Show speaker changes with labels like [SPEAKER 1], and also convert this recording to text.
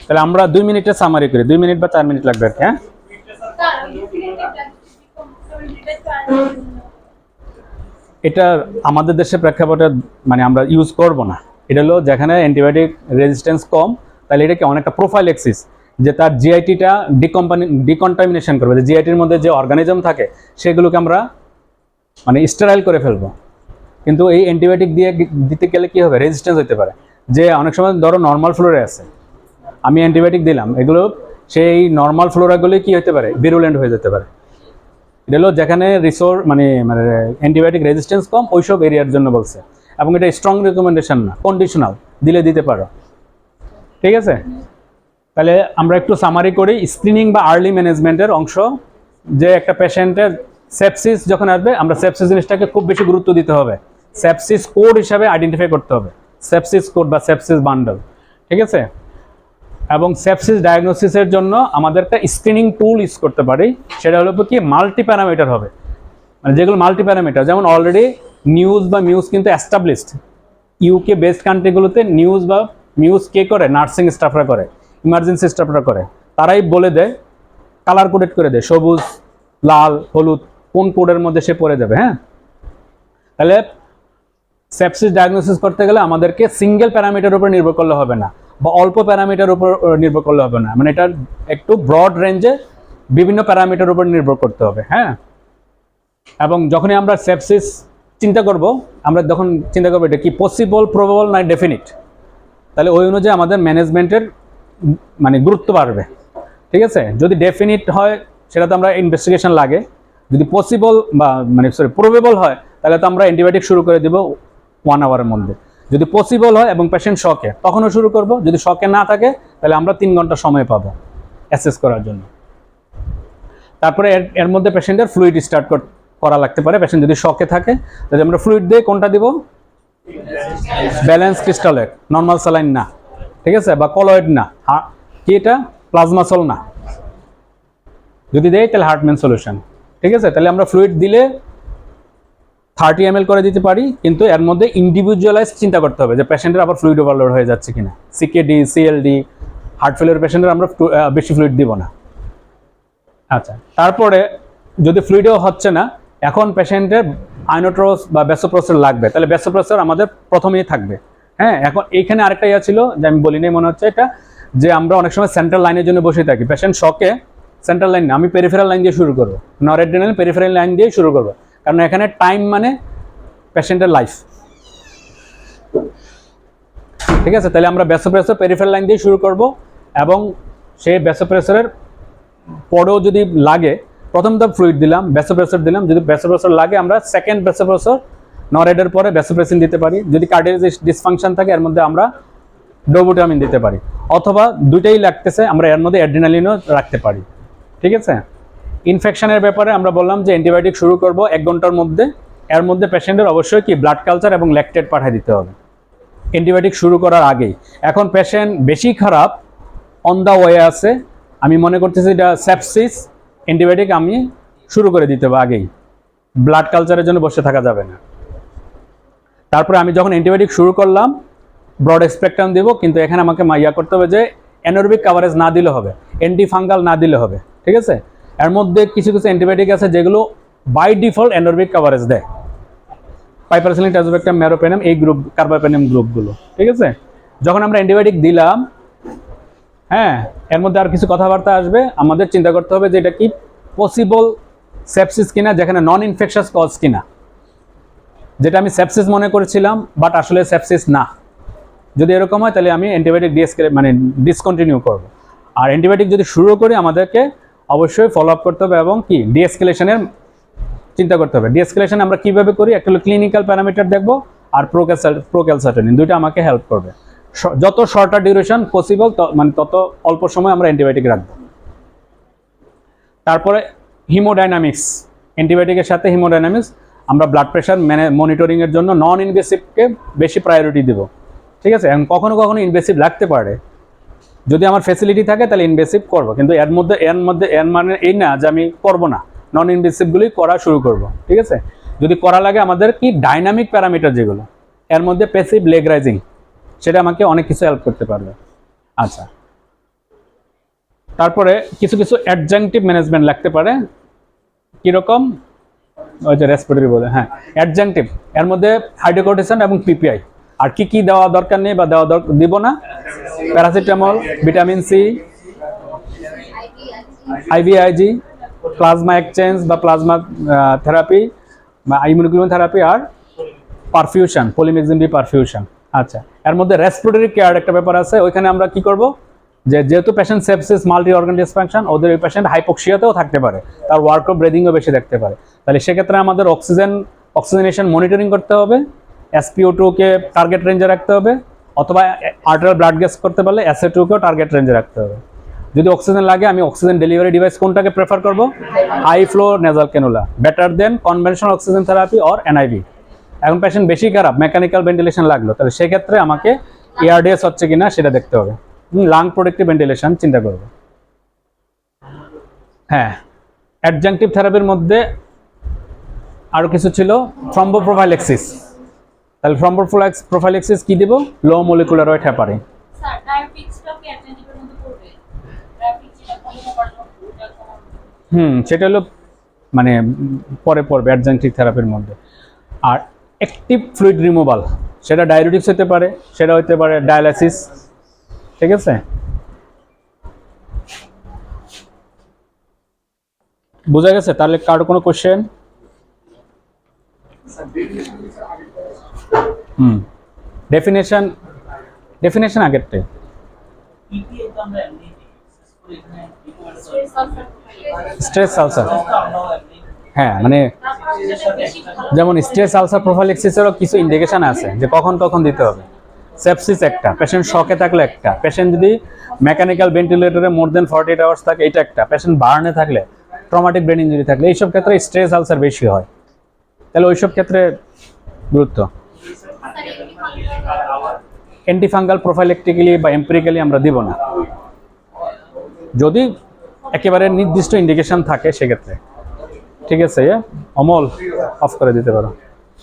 [SPEAKER 1] তাহলে আমরা 2 মিনিটের সামারি করি, 2 মিনিট বা 4 মিনিট লাগবে আর কি। হ্যাঁ, এটা আমাদের দেশের প্রেক্ষাপটে মানে আমরা ইউজ করব না। এটা হলো যেখানে অ্যান্টিবায়োটিক রেজিস্ট্যান্স কম, তাহলে এটাকে অনেকটা প্রোফাইলেক্সিস, যে তার জিআইটিটা ডিকন্টামিনেশন করবে, যে জিআইটির মধ্যে যে অর্গানিজম থাকে সেগুলোকে আমরা মানে স্টেরাইল করে ফেলবো। কিন্তু এই অ্যান্টিবায়োটিক দিয়ে দিতে গেলে কী হবে, রেজিস্ট্যান্স হতে পারে। যে অনেক সময় ধরো নর্মাল ফ্লোরে আছে, আমি অ্যান্টিবায়োটিক দিলাম, এগুলো সেই নর্মাল ফ্লোরাগুলি কী হতে পারে, ভিরুলেন্ট হয়ে যেতে পারে। এটা হলো যেখানে মানে অ্যান্টিবায়োটিক রেজিস্ট্যান্স কম, ওইসব এরিয়ার জন্য বলছে। এবং এটা স্ট্রং রেকমেন্ডেশন না, কন্ডিশনাল, দিতে পারো। ঠিক আছে, তাহলে আমরা একটু সামারি করি। স্ক্রিনিং বা আর্লি ম্যানেজমেন্টের অংশ, যে একটা পেশেন্টের সেপসিস যখন আসবে, আমরা সেপসিস জিনিসটাকে খুব বেশি গুরুত্ব দিতে হবে। সেপসিস কোড হিসাবে আইডেন্টিফাই করতে হবে, সেপসিস কোড বা সেপসিস বান্ডল। ঠিক আছে, এবং সেপসিস ডায়াগনোসিসের জন্য আমাদের একটা স্ক্রিনিং টুল ইউজ করতে পারি। সেটা হলো কি, মাল্টি প্যারামিটার হবে। মানে যেগুলো মাল্টি প্যারামিটার, যেমন অলরেডি নিউজ বা মিউজ কিন্তু এস্টাবলিশড। ইউকে বেসড কান্ট্রিগুলোতে নিউজ বা মিউজ কে করে, নার্সিং স্টাফরা করে, ইমার্জেন্সি স্টাফরা করে। তারাই বলে দেয়, কালার কোডেড করে দেয়, সবুজ, লাল, হলুদ, কোন কোডের মধ্যে সে পড়ে যাবে। হ্যাঁ, তাহলে সেপসিস ডায়াগনোসিস করতে গেলে আমাদেরকে সিঙ্গেল প্যারামিটার উপর নির্ভর করলে হবে না, বা অল্প প্যারামিটার উপর নির্ভর করলে হবে না। মানে এটা একটু ব্রড রেঞ্জে বিভিন্ন প্যারামিটার উপর নির্ভর করতে হবে। হ্যাঁ, এবং যখনই আমরা সেপসিস চিন্তা করব, আমরা তখন চিন্তা করবো এটা কি পসিবল, প্রবাবল না ডেফিনিট। তাহলে ওই অনুযায়ী আমাদের ম্যানেজমেন্টের মানে গুরুত্ব বাড়বে। ঠিক আছে, যদি ডেফিনিট হয় সেটা তো আমরা ইনভেস্টিগেশন লাগে। যদি পসিবল বা প্রবেবল হয়, তাহলে তো আমরা অ্যান্টিবায়োটিক শুরু করে দেব 1 আওয়ারের মধ্যে। যদি পসিবল হয় এবং পেশেন্ট শকে, তখনও শুরু করব। যদি শকে না থাকে, তাহলে আমরা 3 ঘন্টা সময় পাবো অ্যাসেস করার জন্য। তারপরে এর মধ্যে পেশেন্টের ফ্লুইড স্টার্ট করা লাগতে পারে। পেশেন্ট যদি শকে থাকে, যদি আমরা ফ্লুইড দিই, কোনটা দিব, ব্যালেন্স ক্রিস্টালের, নর্মাল স্যালাইন না। ঠিক আছে, বা কলয়েড না, কি এটা প্লাজমাসল না। যদি দেয় তাহলে হার্টম্যান সলিউশন। ঠিক আছে, তাহলে আমরা ফ্লুইড দিলে 30 ml করে দিতে পারি, কিন্তু এর মধ্যে ইন্ডিভিজুয়ালাইজ চিন্তা করতে হবে যে পেশেন্টের আবার ফ্লুইড ওভারলোড হয়ে যাচ্ছে কিনা। সিকেডি, সিএলডি, হার্ট ফেলিওর পেশেন্টের আমরা বেশি ফ্লুইড দিব না। আচ্ছা, তারপরে যদি ফ্লুইডও হচ্ছে না, এখন পেশেন্টের আইনোট্রোস বা বেসোপ্রসর লাগবে, তাহলে বেসোপ্রসর আমাদের প্রথমেই থাকবে। হ্যাঁ, এখন এইখানে আরেকটা ইয়া ছিল যে আমি বলি নাই মনে হচ্ছে, এটা যে আমরা অনেক সময় সেন্ট্রাল লাইনের জন্য বসে থাকি। পেশেন্ট শকে, সেন্ট্রাল লাইন না, আমি পেরিফেরাল লাইন দিয়ে শুরু করবো, নরএড্রিনাল পেরিফেরাল লাইন দিয়ে শুরু করবো, কারণ এখানে টাইম মানে পেশেন্টের লাইফ। ঠিক আছে, তাহলে আমরা বেসোপ্রেসর পেরিফেরাল লাইন দিয়ে শুরু করব, এবং সেই বেসোপ্রেসরের পরেও যদি লাগে, প্রথম ধাপ ফ্লুইড দিলাম, বেসোপ্রেসর দিলাম, যদি বেসোপ্রেসর লাগে আমরা সেকেন্ড বেসোপ্রেসর নরএডের পরে বেসোপ্রেসিন দিতে পারি। যদি কার্ডিয়াক ডিসফাংশন থাকে, এর মধ্যে আমরা ডোবুটামিন দিতে পারি, অথবা দুইটাই লাগতেছে আমরা এর মধ্যে অ্যাড্রিনালিনও রাখতে পারি। ঠিক আছে, ইনফেকশনের ব্যাপারে আমরা বললাম যে অ্যান্টিবায়োটিক শুরু করব 1 ঘন্টার মধ্যে। এর মধ্যে পেশেন্টের অবশ্যই কি ব্লাড কালচার এবং ল্যাকটেট পাঠিয়ে দিতে হবে অ্যান্টিবায়োটিক শুরু করার আগেই। এখন পেশেন্ট বেশি খারাপ, অন দ্য ওয়ে আছে, আমি মনে করতেছি এটা সেপসিস, অ্যান্টিবায়োটিক আমি শুরু করে দিতে হবে আগেই, ব্লাড কালচারের জন্য বসে থাকা যাবে না। তারপরে আমি যখন অ্যান্টিবায়োটিক শুরু করলাম, ব্রড স্পেকট্রাম দেবো, কিন্তু এখানে আমাকে ইয়া করতে হবে যে অ্যানোরবিক কাভারেজ না দিলে হবে, অ্যান্টিফাঙ্গাল না দিলে হবে। ঠিক আছে, এর মধ্যে কিছু কিছু অ্যান্টিবায়োটিক আছে যেগুলো বাই ডিফল্ট অ্যানোরবিক কাভারেজ দেয়, পাইপারসিলিন, টাজোবেক্টাম, মেরোপেনাম, এই গ্রুপ, কার্বাপেনাম গ্রুপগুলো। ঠিক আছে, যখন আমরা অ্যান্টিবায়োটিক দিলাম, হ্যাঁ, এর মধ্যে আর কিছু কথাবার্তা আসবে, আমাদের চিন্তা করতে হবে যে এটা কি পসিবল সেপসিস কিনা, যেখানে নন ইনফেকশাস কজ কিনা, যেটা আমি সেপসিস মনে করেছিলাম বাট আসলে সেপসিস না। যদি এরকম হয়, তাহলে আমি অ্যান্টিবায়োটিক ডিসকন্টিনিউ করব। আর অ্যান্টিবায়োটিক যদি শুরু করি, আমাদেরকে অবশ্যই ফলো আপ করতে হবে, এবং কি ডিএসকেলেশনের চিন্তা করতে হবে। ডিএসকেলেশন আমরা কীভাবে করি, একটা হলো ক্লিনিক্যাল প্যারামিটার দেখবো, আর প্রোক্যালসাটিনিন, দুইটা আমাকে হেল্প করবে। যত শর্টার ডিউরেশন পসিবল, মানে তত অল্প সময় আমরা অ্যান্টিবায়োটিক রাখবো। তারপরে হিমোডাইনামিক্স, অ্যান্টিবায়োটিকের সাথে হিমোডাইনামিক্স, আমরা ব্লাড প্রেশার মনিটরিংয়ের জন্য নন ইনভেসিভকে বেশি প্রায়োরিটি দেবো। ঠিক আছে, এবং কখনো কখনো ইনভেসিভ লাগতে পারে, যদি আমার ফ্যাসিলিটি থাকে তাহলে ইনভেসিভ করবো, কিন্তু এর মানে এই না যে আমি করবো না, নন ইনভেসিভগুলি করা শুরু করব। ঠিক আছে, যদি করা লাগে আমাদের কি ডাইনামিক প্যারামিটার যেগুলো, এর মধ্যে প্যাসিভ লেগ রাইজিং, সেটা আমাকে অনেক কিছু হেল্প করতে পারবে। আচ্ছা, তারপরে কিছু কিছু অ্যাডজাংটিভ ম্যানেজমেন্ট লাগতে পারে, কীরকম, ওই যে রেসপিরেটরি বলে, হ্যাঁ অ্যাডজাংটিভ, এর মধ্যে হাইড্রোকোর্টিসন এবং পিপিআই। আর কি কি দেওয়া দরকার নেই বা দিব না, paracetamol, vitamin C, IVIG, plasma exchange বা প্লাজমা থেরাপি বা ইমিউনোগ্লোবিন থেরাপি, আর পারফিউশন, পলিমিক্সিন বি পারফিউশন। আচ্ছা, এর মধ্যে রেসপিরেটরি কেয়ার একটা ব্যাপার আছে, ওইখানে আমরা কি করব, যেহেতু patient sepsis, multi organ dysfunction, ওদের ওই পেশেন্ট হাইপোক্সিয়াতেও থাকতে পারে, তার ওয়ার্ক অফ ব্রিদিংও বেশি দেখতে পারে, তাহলে সেক্ষেত্রে আমাদের অক্সিজেনেশন মনিটরিং করতে হবে, SpO2-কে টার্গেট রেঞ্জে রাখতে হবে, অথবা আর্টারিয়াল ব্লাড গ্যাস করতে পারলে SA2-কেও টার্গেট রেঞ্জে রাখতে হবে। যদি অক্সিজেন লাগে, আমি অক্সিজেন ডেলিভারি ডিভাইস কোনটাকে প্রেফার করব, high flow nasal cannula, better than conventional oxygen therapy or NIV। এখন পেশেন্ট বেশি খারাপ, মেকানিক্যাল ভেন্টিলেশন লাগলো, তাহলে সেক্ষেত্রে আমাকে ARDS হচ্ছে কিনা সেটা দেখতে হবে, লাং প্রোটেক্টিভ ভেন্টিলেশন চিন্তা করব। হ্যাঁ, অ্যাডজাংটিভ থেরাপির মধ্যে আরও কিছু ছিল, থ্রম্বোপ্রোফাইলেক্সিস। তাহলে থ্রম্বোপ্রোফাইলেক্সিস কি দিব, লো মলিকুলার ওয়েট হেপারিন। সেটা হলো মানে পরে পড়বে অ্যাডজাংটিভ থেরাপির মধ্যে। আর অ্যাক্টিভ ফ্লুইড রিমুভাল, সেটা ডায়াবেটিক্স হতে পারে, সেটা হতে পারে ডায়ালাইসিস। ঠিক আছে, বোঝা গেছে? তাহলে কারো কোনো কোশ্চেন? ডেফিনেশন আগেরটাই। স্ট্রেস আলসার, হ্যাঁ মানে যেমন স্ট্রেস আলসার প্রোফাইলেক্সিসেরও কিছু ইন্ডিকেশন আছে যে কখন কখন দিতে হবে। সেপসিস একটা, পেশেন্ট শকে থাকলে একটা, পেশেন্ট যদি মেকানিক্যাল ভেন্টিলেটরে মোর দেন 48 আওয়ার্স থাকে এটা একটা, পেশেন্ট বার্নে থাকলে, ট্রমাটিক ব্রেন ইঞ্জুরি থাকলে, এইসব ক্ষেত্রে স্ট্রেস আলসার বেশি হয়, তাহলে ওইসব ক্ষেত্রে গুরুত্ব। অ্যান্টিফাঙ্গাল প্রোফাইলেক্টিক্যালি বা এম্পিরিক্যালি আমরা দিব না, যদি একেবারে নির্দিষ্ট ইন্ডিকেশন থাকে সেক্ষেত্রে। ঠিক আছে, অমল অফ করে দিতে পারো।